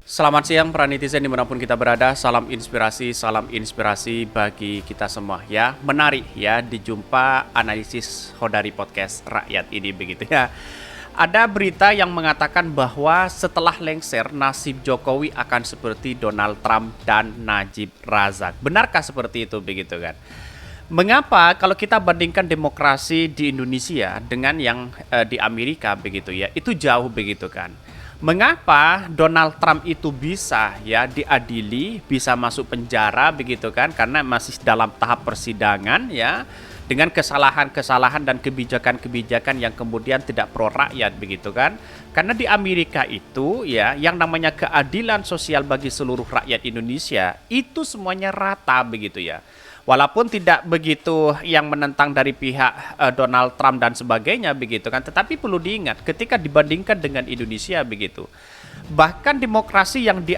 Selamat siang para netizen dimanapun kita berada, salam inspirasi bagi kita semua ya. Menarik ya dijumpa analisis Hodari Podcast Rakyat ini begitu ya. Ada berita yang mengatakan bahwa setelah lengser nasib Jokowi akan seperti Donald Trump dan Najib Razak. Benarkah seperti itu begitu kan? Mengapa kalau kita bandingkan demokrasi di Indonesia dengan yang di Amerika begitu ya, itu jauh begitu kan. Mengapa Donald Trump itu bisa ya diadili, bisa masuk penjara begitu kan, karena masih dalam tahap persidangan ya, dengan kesalahan-kesalahan dan kebijakan-kebijakan yang kemudian tidak pro rakyat begitu kan. Karena di Amerika itu ya yang namanya keadilan sosial bagi seluruh rakyat Indonesia itu semuanya rata begitu ya. Walaupun tidak begitu yang menentang dari pihak Donald Trump dan sebagainya begitu kan, tetapi perlu diingat ketika dibandingkan dengan Indonesia begitu. Bahkan demokrasi yang di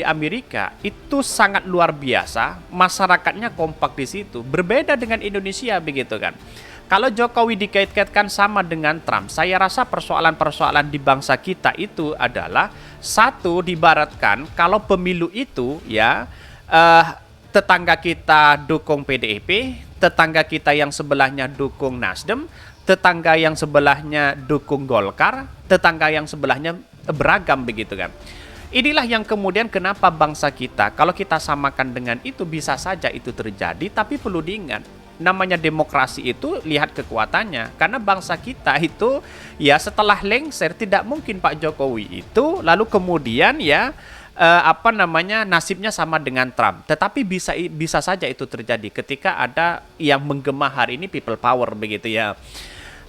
Amerika itu sangat luar biasa, masyarakatnya kompak di situ. Berbeda dengan Indonesia begitu kan. Kalau Jokowi dikait-kaitkan sama dengan Trump, saya rasa persoalan-persoalan di bangsa kita itu adalah satu, dibaratkan kalau pemilu itu ya tetangga kita dukung PDIP, tetangga kita yang sebelahnya dukung Nasdem, tetangga yang sebelahnya dukung Golkar, tetangga yang sebelahnya beragam begitu kan. Inilah yang kemudian kenapa bangsa kita, kalau kita samakan dengan itu bisa saja itu terjadi, tapi perlu diingat, namanya demokrasi itu lihat kekuatannya. Karena bangsa kita itu ya setelah lengser tidak mungkin Pak Jokowi itu lalu kemudian ya nasibnya sama dengan Trump. Tetapi bisa saja itu terjadi ketika ada yang menggema hari ini people power begitu ya.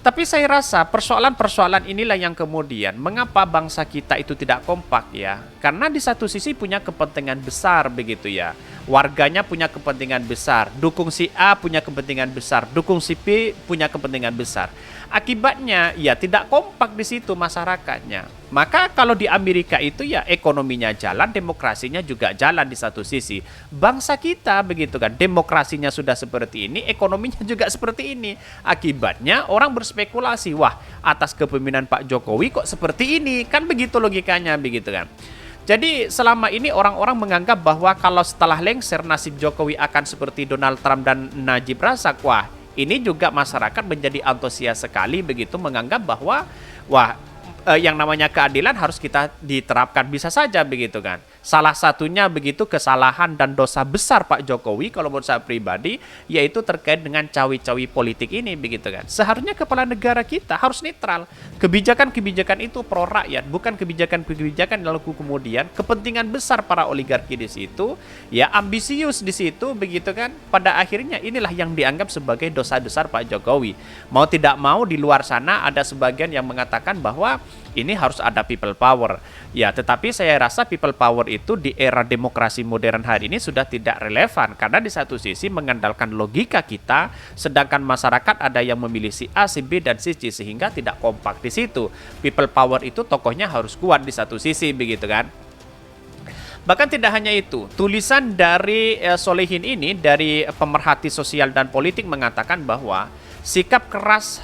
Tapi saya rasa persoalan-persoalan inilah yang kemudian mengapa bangsa kita itu tidak kompak ya. Karena di satu sisi punya kepentingan besar begitu ya. Warganya punya kepentingan besar, dukung si A punya kepentingan besar, dukung si B punya kepentingan besar. Akibatnya ya tidak kompak di situ masyarakatnya. Maka kalau di Amerika itu ya ekonominya jalan, demokrasinya juga jalan di satu sisi. Bangsa kita begitu kan, demokrasinya sudah seperti ini, ekonominya juga seperti ini. Akibatnya orang berspekulasi, wah atas kepemimpinan Pak Jokowi kok seperti ini, kan begitu logikanya begitu kan. Jadi selama ini orang-orang menganggap bahwa kalau setelah lengser nasib Jokowi akan seperti Donald Trump dan Najib Razak, wah ini juga masyarakat menjadi antusias sekali begitu menganggap bahwa wah yang namanya keadilan harus kita diterapkan, bisa saja begitu kan. Salah satunya begitu kesalahan dan dosa besar Pak Jokowi kalau menurut saya pribadi yaitu terkait dengan cawi-cawi politik ini begitu kan. Seharusnya kepala negara kita harus netral. Kebijakan-kebijakan itu pro rakyat, bukan kebijakan-kebijakan lalu kemudian kepentingan besar para oligarki di situ ya ambisius di situ begitu kan. Pada akhirnya inilah yang dianggap sebagai dosa besar Pak Jokowi. Mau tidak mau di luar sana ada sebagian yang mengatakan bahwa ini harus ada people power. Ya, tetapi saya rasa people power itu di era demokrasi modern hari ini sudah tidak relevan karena di satu sisi mengandalkan logika kita, sedangkan masyarakat ada yang memilih si A, si B dan si C sehingga tidak kompak di situ. People power itu tokohnya harus kuat di satu sisi begitu kan. Bahkan tidak hanya itu, tulisan dari Solehin ini dari pemerhati sosial dan politik mengatakan bahwa sikap keras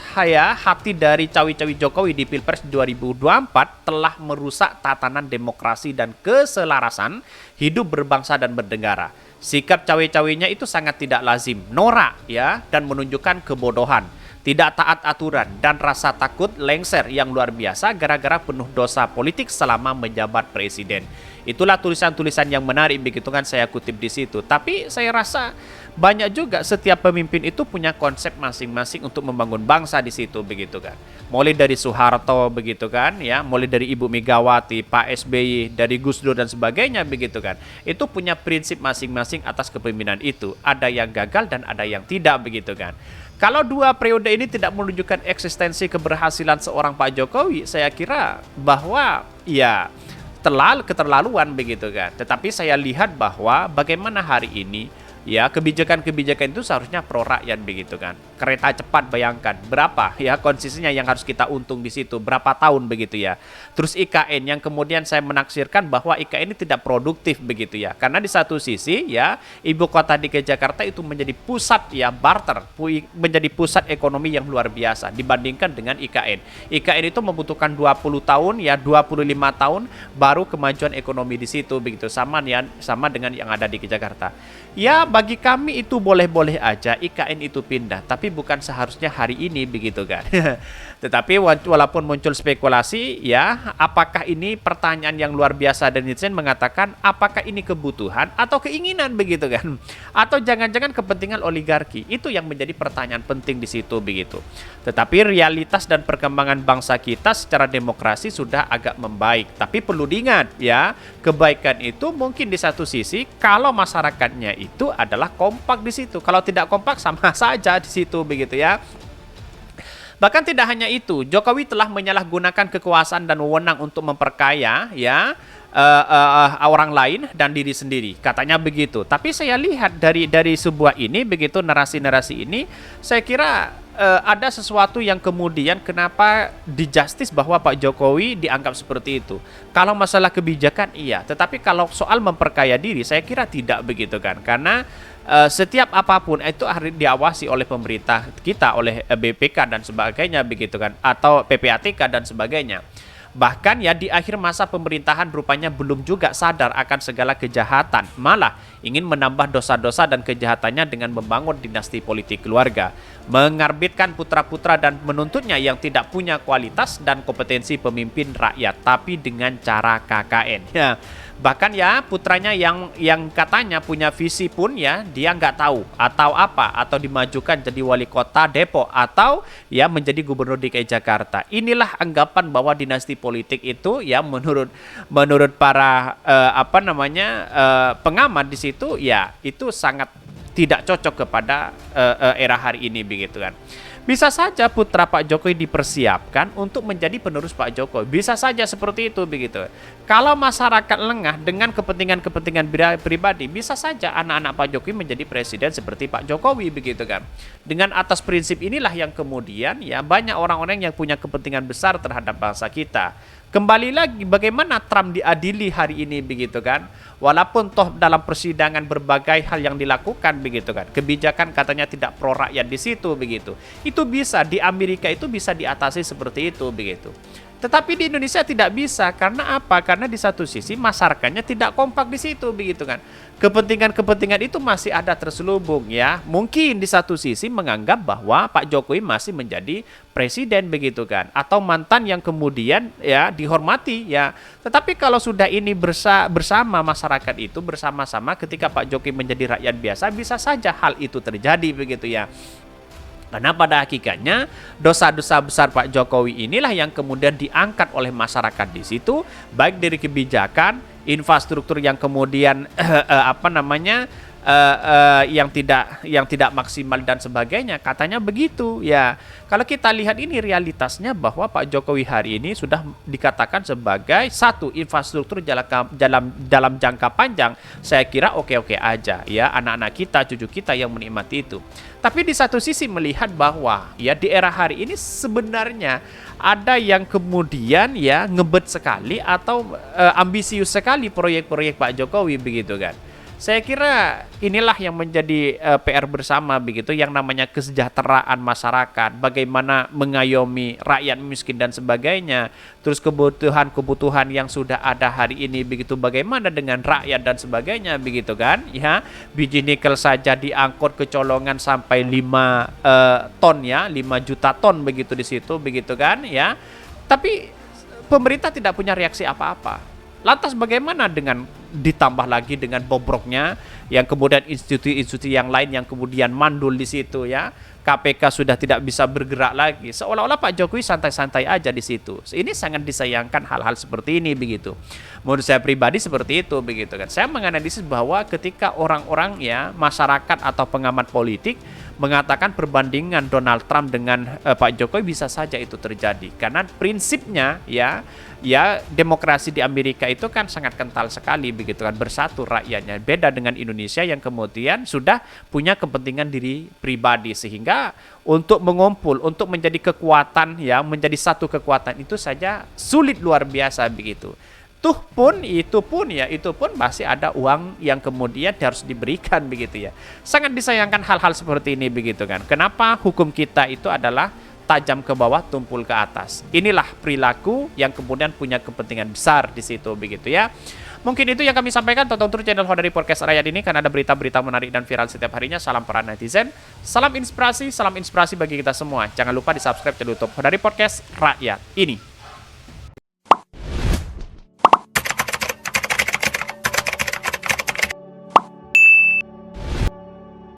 hati dari cawi-cawi Jokowi di Pilpres 2024 telah merusak tatanan demokrasi dan keselarasan hidup berbangsa dan bernegara. Sikap cawi-cawinya itu sangat tidak lazim, norak ya, dan menunjukkan kebodohan, tidak taat aturan, dan rasa takut lengser yang luar biasa gara-gara penuh dosa politik selama menjabat presiden. Itulah tulisan-tulisan yang menarik begitu kan saya kutip di situ. Tapi saya rasa banyak juga setiap pemimpin itu punya konsep masing-masing untuk membangun bangsa di situ begitu kan. Mulai dari Soeharto begitu kan ya, mulai dari Ibu Megawati, Pak SBY, dari Gus Dur dan sebagainya begitu kan. Itu punya prinsip masing-masing atas kepemimpinan itu. Ada yang gagal dan ada yang tidak begitu kan. Kalau dua periode ini tidak menunjukkan eksistensi keberhasilan seorang Pak Jokowi, saya kira bahwa ya keterlaluan begitu kan. Tetapi saya lihat bahwa bagaimana hari ini ya kebijakan-kebijakan itu seharusnya pro rakyat begitu kan. Kereta cepat bayangkan berapa ya konsisinya yang harus kita untung di situ, berapa tahun begitu ya. Terus IKN yang kemudian saya menaksirkan bahwa IKN ini tidak produktif begitu ya. Karena di satu sisi ya ibu kota DKI Jakarta itu menjadi pusat ya barter, menjadi pusat ekonomi yang luar biasa dibandingkan dengan IKN. IKN itu membutuhkan 20 tahun ya 25 tahun baru kemajuan ekonomi di situ begitu, sama dengan yang ada di Jakarta. Ya bagi kami itu boleh-boleh aja IKN itu pindah, tapi bukan seharusnya hari ini begitu kan. Tetapi walaupun muncul spekulasi ya, apakah ini pertanyaan yang luar biasa dan netizen mengatakan apakah ini kebutuhan atau keinginan begitu kan? Atau jangan-jangan kepentingan oligarki? Itu yang menjadi pertanyaan penting di situ begitu. Tetapi realitas dan perkembangan bangsa kita secara demokrasi sudah agak membaik. Tapi perlu diingat ya, kebaikan itu mungkin di satu sisi kalau masyarakatnya itu adalah kompak di situ. Kalau tidak kompak sama saja di situ begitu ya. Bahkan tidak hanya itu, Jokowi telah menyalahgunakan kekuasaan dan wewenang untuk memperkaya ya orang lain dan diri sendiri, katanya begitu. Tapi saya lihat dari sebuah ini begitu, narasi-narasi ini, saya kira ada sesuatu yang kemudian kenapa di justice bahwa Pak Jokowi dianggap seperti itu. Kalau masalah kebijakan iya, tetapi kalau soal memperkaya diri saya kira tidak begitu kan. Karena setiap apapun itu harus diawasi oleh pemerintah kita, oleh BPK dan sebagainya begitu kan, atau PPATK dan sebagainya. Bahkan ya di akhir masa pemerintahan rupanya belum juga sadar akan segala kejahatan, malah ingin menambah dosa-dosa dan kejahatannya dengan membangun dinasti politik keluarga, mengarbitkan putra-putra dan menuntutnya yang tidak punya kualitas dan kompetensi pemimpin rakyat, tapi dengan cara KKN. Ya. Bahkan ya putranya yang katanya punya visi pun ya dia nggak tahu atau apa, atau dimajukan jadi wali kota Depok atau ya menjadi gubernur DKI Jakarta. Inilah anggapan bahwa dinasti politik itu ya menurut para pengamat di situ ya itu sangat tidak cocok kepada era hari ini begitu kan. Bisa saja putra Pak Jokowi dipersiapkan untuk menjadi penerus Pak Jokowi. Bisa saja seperti itu begitu. Kalau masyarakat lengah dengan kepentingan pribadi, bisa saja anak-anak Pak Jokowi menjadi presiden seperti Pak Jokowi begitu kan. Dengan atas prinsip inilah yang kemudian ya banyak orang-orang yang punya kepentingan besar terhadap bangsa kita. Kembali lagi bagaimana Trump diadili hari ini begitu kan. Walaupun toh dalam persidangan berbagai hal yang dilakukan begitu kan. Kebijakan katanya tidak pro rakyat di situ begitu. Itu bisa di Amerika itu bisa diatasi seperti itu begitu. Tetapi di Indonesia tidak bisa. Karena apa? Karena di satu sisi masyarakatnya tidak kompak di situ begitu kan. Kepentingan-kepentingan itu masih ada terselubung ya. Mungkin di satu sisi menganggap bahwa Pak Jokowi masih menjadi presiden begitu kan. Atau mantan yang kemudian ya dihormati ya. Tetapi kalau sudah ini bersama masyarakat itu bersama-sama ketika Pak Jokowi menjadi rakyat biasa, bisa saja hal itu terjadi begitu ya. Karena pada hakikatnya dosa-dosa besar Pak Jokowi inilah yang kemudian diangkat oleh masyarakat di situ, baik dari kebijakan, infrastruktur yang kemudian yang tidak maksimal dan sebagainya, katanya begitu ya. Kalau kita lihat ini realitasnya bahwa Pak Jokowi hari ini sudah dikatakan sebagai satu infrastruktur dalam jangka panjang. Saya kira oke-oke aja ya, anak-anak kita, cucu kita yang menikmati itu. Tapi di satu sisi melihat bahwa ya di era hari ini sebenarnya ada yang kemudian ya ngebet sekali atau ambisius sekali proyek-proyek Pak Jokowi begitu kan. Saya kira inilah yang menjadi PR bersama begitu, yang namanya kesejahteraan masyarakat, bagaimana mengayomi rakyat miskin dan sebagainya. Terus kebutuhan yang sudah ada hari ini begitu, bagaimana dengan rakyat dan sebagainya begitu kan. Ya, biji nikel saja diangkut ke colongan sampai 5 ton ya, 5 juta ton begitu di situ begitu kan ya. Tapi pemerintah tidak punya reaksi apa-apa. Lantas bagaimana dengan ditambah lagi dengan bobroknya yang kemudian institusi-institusi yang lain yang kemudian mandul di situ ya. KPK sudah tidak bisa bergerak lagi. Seolah-olah Pak Jokowi santai-santai aja di situ. Ini sangat disayangkan hal-hal seperti ini begitu. Menurut saya pribadi seperti itu begitu kan. Saya menganalisis bahwa ketika orang-orang ya masyarakat atau pengamat politik mengatakan perbandingan Donald Trump dengan Pak Jokowi bisa saja itu terjadi karena prinsipnya ya demokrasi di Amerika itu kan sangat kental sekali begitu kan, bersatu rakyatnya. Beda dengan Indonesia yang kemudian sudah punya kepentingan diri pribadi, sehingga untuk mengumpul, untuk menjadi kekuatan ya, menjadi satu kekuatan itu saja sulit luar biasa begitu. Itu pun masih ada uang yang kemudian harus diberikan begitu ya. Sangat disayangkan hal-hal seperti ini begitu kan. Kenapa hukum kita itu adalah tajam ke bawah, tumpul ke atas. Inilah perilaku yang kemudian punya kepentingan besar di situ begitu ya. Mungkin itu yang kami sampaikan. Tonton terus channel Hodari Podcast Rakyat ini karena ada berita-berita menarik dan viral setiap harinya. Salam para netizen, salam inspirasi bagi kita semua. Jangan lupa di subscribe channel YouTube Hodari Podcast Rakyat ini.